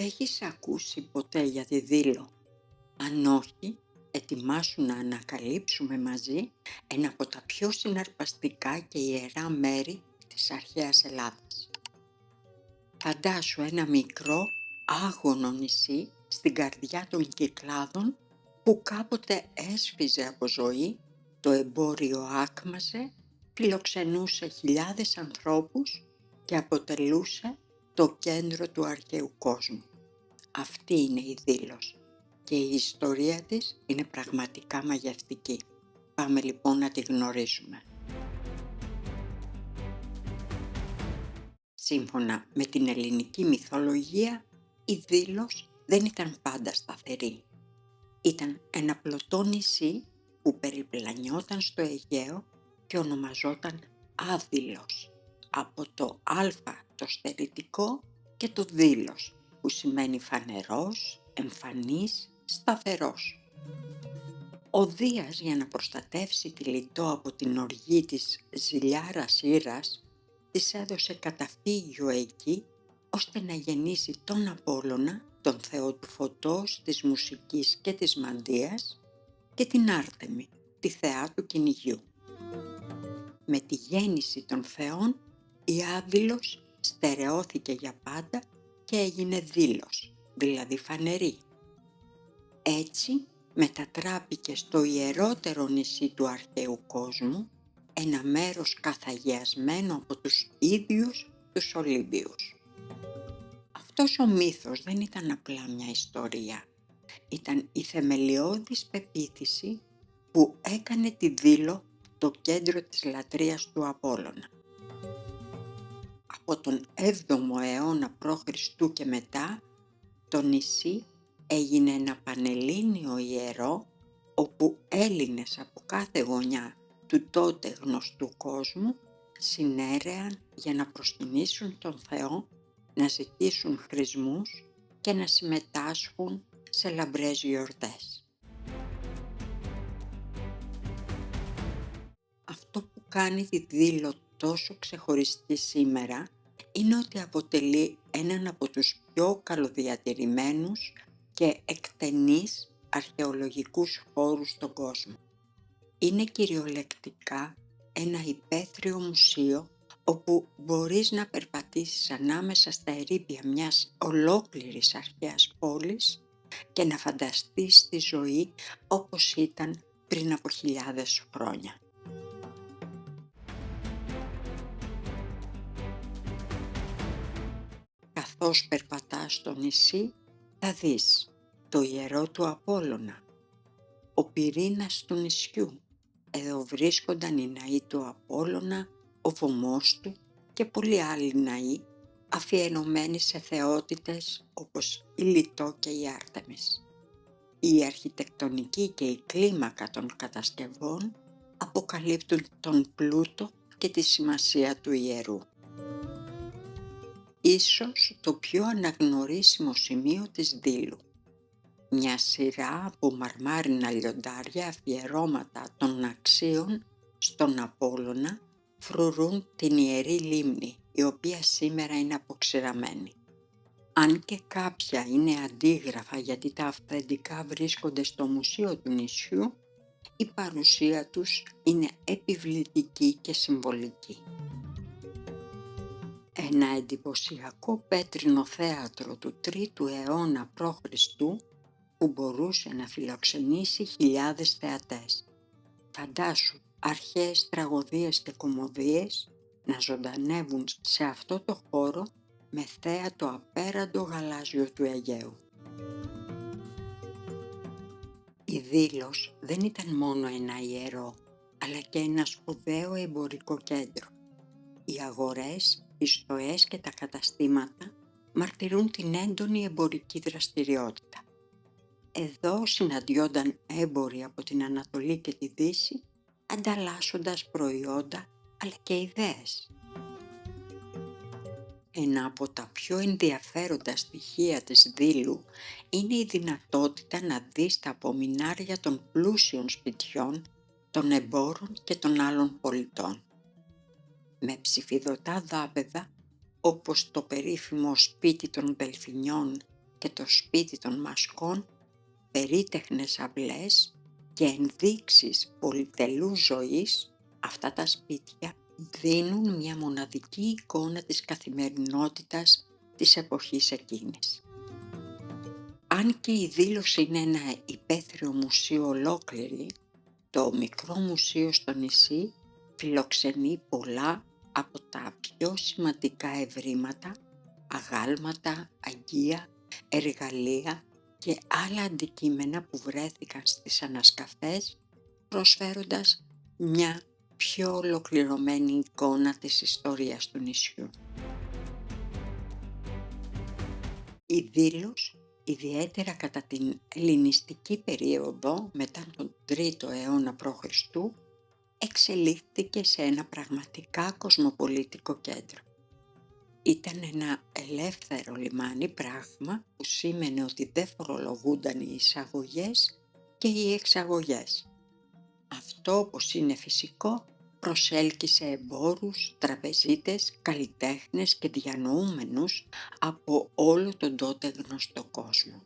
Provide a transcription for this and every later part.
Έχεις ακούσει ποτέ για τη Δήλο? Αν όχι, ετοιμάσου να ανακαλύψουμε μαζί ένα από τα πιο συναρπαστικά και ιερά μέρη της αρχαίας Ελλάδας. Φαντάσου ένα μικρό, άγωνο νησί στην καρδιά των Κυκλάδων που κάποτε έσφιζε από ζωή, το εμπόριο άκμαζε, φιλοξενούσε χιλιάδες ανθρώπους και αποτελούσε το κέντρο του αρχαίου κόσμου. Αυτή είναι η Δήλος και η ιστορία της είναι πραγματικά μαγευτική. Πάμε λοιπόν να τη γνωρίσουμε. Σύμφωνα με την ελληνική μυθολογία, η Δήλος δεν ήταν πάντα σταθερή. Ήταν ένα πλωτό νησί που περιπλανιόταν στο Αιγαίο και ονομαζόταν Άδυλος, από το α το στερητικό και το δήλος που σημαίνει φανερός, εμφανής, σταθερός. Ο Δίας, για να προστατεύσει τη Λιτό από την οργή της ζηλιάρας Ήρας, της έδωσε καταφύγιο εκεί ώστε να γεννήσει τον Απόλλωνα, τον θεό του φωτός, της μουσικής και της μαντείας, και την Άρτεμη, τη θεά του κυνηγιού. Με τη γέννηση των θεών, η Άδυλος στερεώθηκε για πάντα και έγινε Δήλος, δηλαδή φανερή. Έτσι μετατράπηκε στο ιερότερο νησί του αρχαίου κόσμου, ένα μέρος καθαγιασμένο από τους ίδιους τους Ολύμπιους. Αυτός ο μύθος δεν ήταν απλά μια ιστορία, ήταν η θεμελιώδης πεποίθηση που έκανε τη Δήλο το κέντρο της λατρείας του Απόλλωνα. Από τον 7ο αιώνα π.Χ. και μετά, το νησί έγινε ένα πανελλήνιο ιερό, όπου Έλληνες από κάθε γωνιά του τότε γνωστού κόσμου συνέρεαν για να προσκυνήσουν τον Θεό, να ζητήσουν χρησμούς και να συμμετάσχουν σε λαμπρές γιορτές. Αυτό που κάνει τη Δήλο τόσο ξεχωριστή σήμερα είναι ότι αποτελεί έναν από τους πιο καλοδιατηρημένους και εκτενείς αρχαιολογικούς χώρους στον κόσμο. Είναι κυριολεκτικά ένα υπαίθριο μουσείο όπου μπορείς να περπατήσεις ανάμεσα στα ερείπια μιας ολόκληρης αρχαίας πόλης και να φανταστείς τη ζωή όπως ήταν πριν από χιλιάδες χρόνια. Καθώς περπατάς στο νησί, θα δεις το ιερό του Απόλλωνα, ο πυρήνας του νησιού. Εδώ βρίσκονταν οι ναοί του Απόλλωνα, ο βωμός του και πολλοί άλλοι ναοί αφιερωμένοι σε θεότητες όπως η Λιτό και η Άρτεμις. Η αρχιτεκτονική και η κλίμακα των κατασκευών αποκαλύπτουν τον πλούτο και τη σημασία του ιερού. Ίσως το πιο αναγνωρίσιμο σημείο της Δήλου. Μια σειρά από μαρμάρινα λιοντάρια αφιερώματα των αξίων στον Απόλλωνα φρουρούν την ιερή λίμνη, η οποία σήμερα είναι αποξηραμένη. Αν και κάποια είναι αντίγραφα γιατί τα αυθεντικά βρίσκονται στο μουσείο του νησιού, η παρουσία τους είναι επιβλητική και συμβολική. Ένα εντυπωσιακό πέτρινο θέατρο του 3ου αιώνα π.Χ. που μπορούσε να φιλοξενήσει χιλιάδες θεατές. Φαντάσου αρχαίες τραγωδίες και κωμωδίες να ζωντανεύουν σε αυτό το χώρο με θέα το απέραντο γαλάζιο του Αιγαίου. Η Δήλος δεν ήταν μόνο ένα ιερό, αλλά και ένα σπουδαίο εμπορικό κέντρο. Οι αγορές, οι στοές και τα καταστήματα μαρτυρούν την έντονη εμπορική δραστηριότητα. Εδώ συναντιόνταν έμποροι από την Ανατολή και τη Δύση, ανταλλάσσοντας προϊόντα αλλά και ιδέες. Ένα από τα πιο ενδιαφέροντα στοιχεία της Δήλου είναι η δυνατότητα να δεις τα απομεινάρια των πλούσιων σπιτιών, των εμπόρων και των άλλων πολιτών. Με ψηφιδωτά δάπεδα, όπως το περίφημο σπίτι των Δελφινιών και το σπίτι των Μασκών περίτεχνες αυλές και ενδείξεις πολυτελούς ζωής, αυτά τα σπίτια δίνουν μια μοναδική εικόνα της καθημερινότητας της εποχής εκείνης. Αν και η δήλωση είναι ένα υπαίθριο μουσείο ολόκληρη, το μικρό μουσείο στο νησί φιλοξενεί πολλά από τα πιο σημαντικά ευρήματα, αγάλματα, αγγεία, εργαλεία και άλλα αντικείμενα που βρέθηκαν στις ανασκαφές, προσφέροντας μια πιο ολοκληρωμένη εικόνα της ιστορίας του νησιού. Η Δήλος, ιδιαίτερα κατά την ελληνιστική περίοδο μετά τον 3ο αιώνα π.Χ., εξελίχθηκε σε ένα πραγματικά κοσμοπολιτικό κέντρο. Ήταν ένα ελεύθερο λιμάνι, πράγμα που σήμαινε ότι δεν φορολογούνταν οι εισαγωγές και οι εξαγωγές. Αυτό, όπως είναι φυσικό, προσέλκυσε εμπόρους, τραπεζίτες, καλλιτέχνες και διανοούμενους από όλο τον τότε γνωστό κόσμο.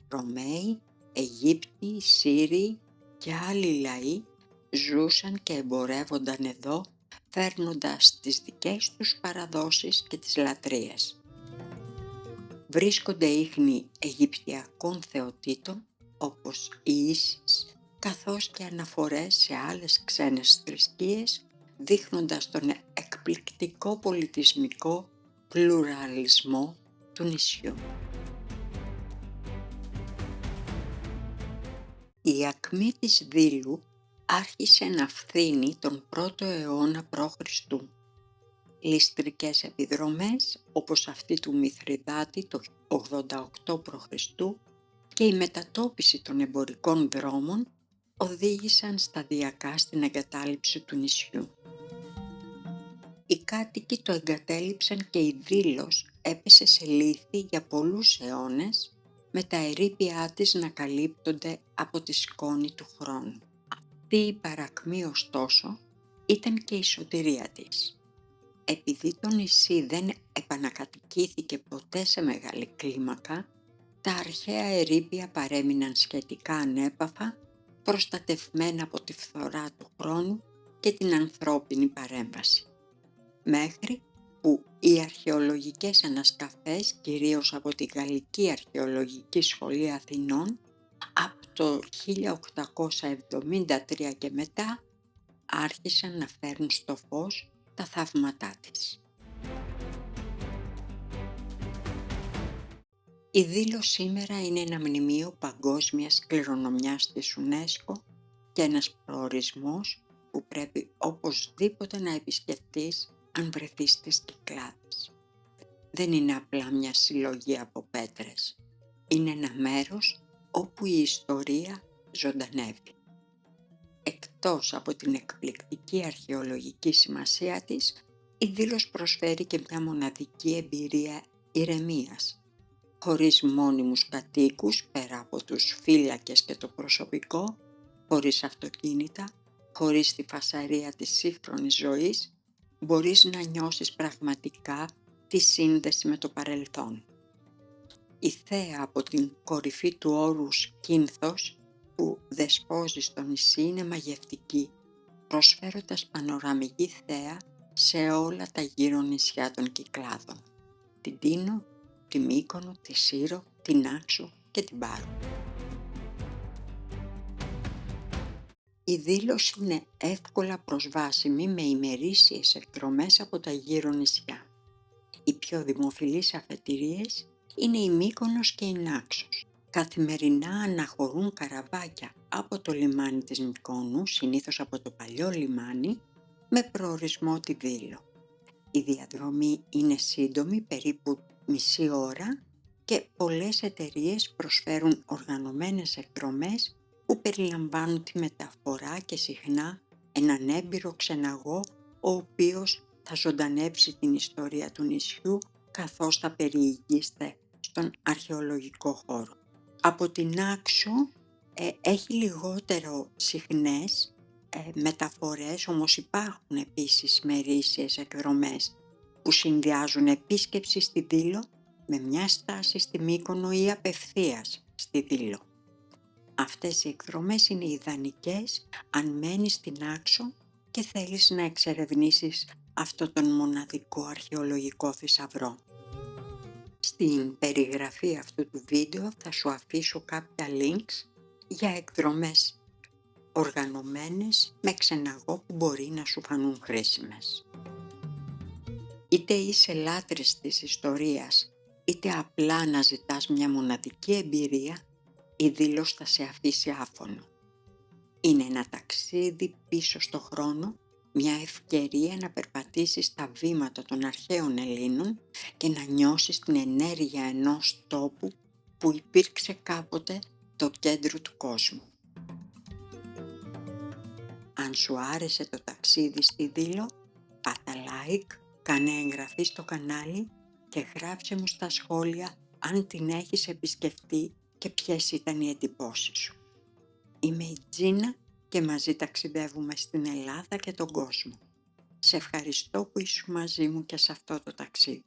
Ρωμαίοι, Αιγύπτιοι, Σύριοι και άλλοι λαοί ζούσαν και εμπορεύονταν εδώ, φέρνοντας τις δικές τους παραδόσεις και τις λατρείες. Βρίσκονται ίχνη Αιγυπτιακών θεοτήτων όπως η Ίσις, καθώς και αναφορές σε άλλες ξένες θρησκείες, δείχνοντας τον εκπληκτικό πολιτισμικό πλουραλισμό του νησιού. Η ακμή της Δήλου άρχισε να φθήνει τον 1ο αιώνα π.Χ. Ληστρικές επιδρομές όπως αυτή του Μηθριδάτη το 88 π.Χ. και η μετατόπιση των εμπορικών δρόμων οδήγησαν σταδιακά στην εγκατάλειψη του νησιού. Οι κάτοικοι το εγκατέλειψαν και η Δήλος έπεσε σε λύθη για πολλούς αιώνες, με τα ερείπια της να καλύπτονται από τη σκόνη του χρόνου. Αυτή η παρακμή ωστόσο ήταν και η σωτηρία της. Επειδή το νησί δεν επανακατοικήθηκε ποτέ σε μεγάλη κλίμακα, τα αρχαία ερείπια παρέμειναν σχετικά ανέπαφα, προστατευμένα από τη φθορά του χρόνου και την ανθρώπινη παρέμβαση. Μέχρι που οι αρχαιολογικές ανασκαφές, κυρίως από τη Γαλλική Αρχαιολογική Σχολή Αθηνών, από το 1873 και μετά, άρχισαν να φέρνουν στο φως τα θαύματά της. Η Δήλος σήμερα είναι ένα μνημείο παγκόσμιας κληρονομιάς της UNESCO και ένας προορισμός που πρέπει οπωσδήποτε να επισκεφτείς αν βρεθείς στις Κυκλάδες. Δεν είναι απλά μια συλλογή από πέτρες. Είναι ένα μέρος όπου η ιστορία ζωντανεύει. Εκτός από την εκπληκτική αρχαιολογική σημασία της, η Δήλος προσφέρει και μια μοναδική εμπειρία ηρεμίας. Χωρίς μόνιμους κατοίκους πέρα από τους φύλακες και το προσωπικό, χωρίς αυτοκίνητα, χωρίς τη φασαρία της σύγχρονης ζωής, μπορείς να νιώσεις πραγματικά τη σύνδεση με το παρελθόν. Η θέα από την κορυφή του όρους Κίνθος που δεσπόζει στο νησί είναι μαγευτική, προσφέροντας πανοραμική θέα σε όλα τα γύρω νησιά των Κυκλάδων, την Τίνο, τη Μύκονο, τη Σύρο, την Άξο και την Πάρο. Η Δήλος είναι εύκολα προσβάσιμη με ημερήσιες εκδρομές από τα γύρω νησιά. Οι πιο δημοφιλείς αφετηρίες είναι η Μύκονος και η Νάξος. Καθημερινά αναχωρούν καραβάκια από το λιμάνι της Μυκόνου, συνήθως από το παλιό λιμάνι, με προορισμό τη Δήλο. Η διαδρομή είναι σύντομη, περίπου μισή ώρα, και πολλές εταιρείες προσφέρουν οργανωμένες εκδρομές που περιλαμβάνουν τη μεταφορά και συχνά έναν έμπειρο ξεναγό, ο οποίος θα ζωντανέψει την ιστορία του νησιού καθώς θα περιηγείστε στον αρχαιολογικό χώρο. Από την Άξο έχει λιγότερο συχνές μεταφορές, όμως υπάρχουν επίσης μερίσιες εκδρομές που συνδυάζουν επίσκεψη στη Δήλο με μια στάση στη Μύκονο ή απευθείας στη Δήλο. Αυτές οι εκδρομές είναι ιδανικές αν μένεις στην Άξο και θέλεις να εξερευνήσεις αυτό τον μοναδικό αρχαιολογικό θησαυρό. Στην περιγραφή αυτού του βίντεο θα σου αφήσω κάποια links για εκδρομές οργανωμένες με ξεναγό που μπορεί να σου φανούν χρήσιμες. Είτε είσαι λάτρης της ιστορίας, είτε απλά αναζητάς μια μοναδική εμπειρία, η Δήλος θα σε αφήσει άφωνο. Είναι ένα ταξίδι πίσω στο χρόνο, μια ευκαιρία να περπατήσεις τα βήματα των αρχαίων Ελλήνων και να νιώσεις την ενέργεια ενός τόπου που υπήρξε κάποτε το κέντρο του κόσμου. Αν σου άρεσε το ταξίδι στη Δήλο, πάτα like, κάνε εγγραφή στο κανάλι και γράψε μου στα σχόλια αν την έχεις επισκεφτεί και ποιες ήταν οι εντυπώσεις σου. Είμαι η Τζίνα και μαζί ταξιδεύουμε στην Ελλάδα και τον κόσμο. Σε ευχαριστώ που ήσουν μαζί μου και σε αυτό το ταξίδι.